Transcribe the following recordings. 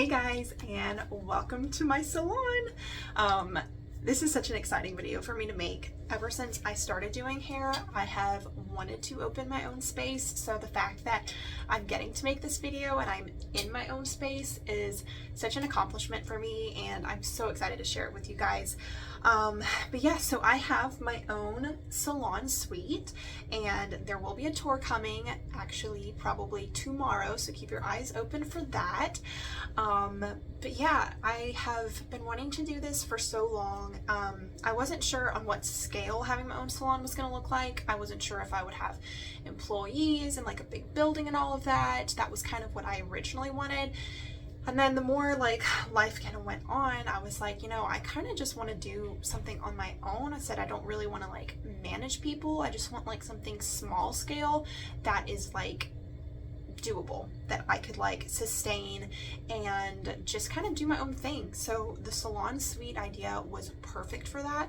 Hey guys, and welcome to my salon. This is such an exciting video for me to make. Ever since I started doing hair, I have wanted to open my own space, so the fact that I'm getting to make this video and I'm in my own space is such an accomplishment for me, and I'm so excited to share it with you guys. But yeah, so I have my own salon suite, and there will be a tour coming, actually probably tomorrow, so keep your eyes open for that. But yeah, I have been wanting to do this for so long. I wasn't sure on what scale having my own salon was going to look like. I wasn't sure if I would have employees and like a big building and all of that. That was kind of what I originally wanted. And then the more like life kind of went on, I was like, you know, I kind of just want to do something on my own. I said I don't really want to like manage people. I just want like something small scale that is like doable, that I could like sustain and just kind of do my own thing. So the salon suite idea was perfect for that.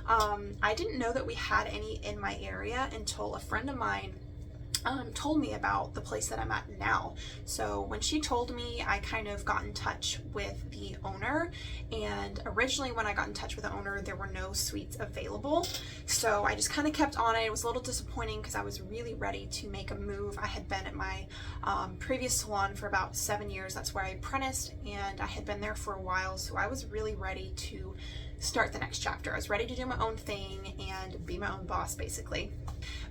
I didn't know that we had any in my area until a friend of mine told me about the place that I'm at now. So when she told me, I kind of got in touch with the owner, and originally when I got in touch with the owner, there were no suites available. So I just kind of kept on it. It was a little disappointing because I was really ready to make a move. I had been at my previous salon for about 7 years. That's where I apprenticed, and I had been there for a while. So I was really ready to start the next chapter. I was ready to do my own thing and be my own boss, basically.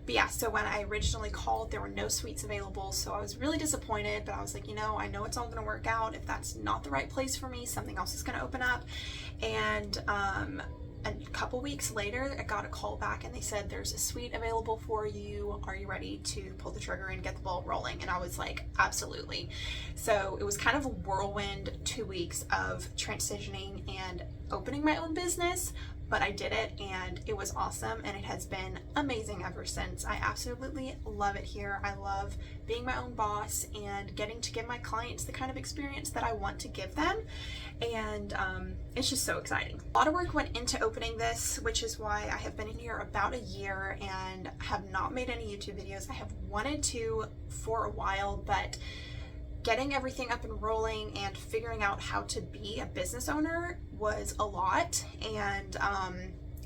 But yeah, so when I originally called, there were no suites available, so I was really disappointed, but I was like, you know, I know it's all gonna work out. If that's not the right place for me, something else is gonna open up. And a couple weeks later, I got a call back and they said, there's a suite available for you. Are you ready to pull the trigger and get the ball rolling? And I was like, absolutely. So it was kind of a whirlwind 2 weeks of transitioning and opening my own business, but I did it and it was awesome, and it has been amazing ever since. I absolutely love it here. I love being my own boss and getting to give my clients the kind of experience that I want to give them, and it's just so exciting. A lot of work went into opening this, which is why I have been in here about a year and have not made any YouTube videos. I have wanted to for a while, but getting everything up and rolling and figuring out how to be a business owner was a lot, and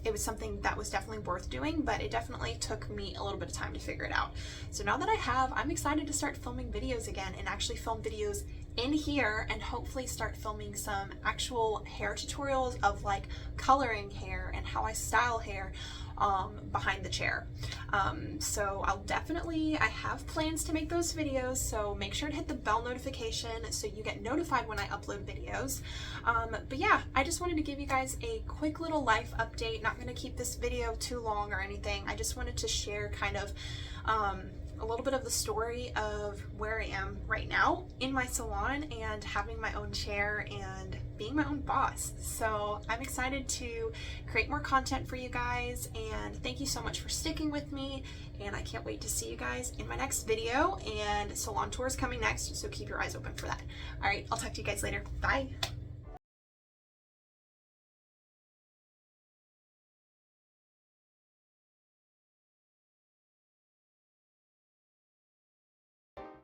it was something that was definitely worth doing, but it definitely took me a little bit of time to figure it out. So now that I have, I'm excited to start filming videos again and actually film videos in here, and hopefully start filming some actual hair tutorials of like coloring hair and how I style hair behind the chair. So I have plans to make those videos, so make sure to hit the bell notification so you get notified when I upload videos. But yeah, I just wanted to give you guys a quick little life update. Not going to keep this video too long or anything. I just wanted to share kind of a little bit of the story of where I am right now in my salon and having my own chair and being my own boss. So I'm excited to create more content for you guys, and thank you so much for sticking with me, and I can't wait to see you guys in my next video, and salon tour is coming next, so keep your eyes open for that. All right, I'll talk to you guys later. Bye.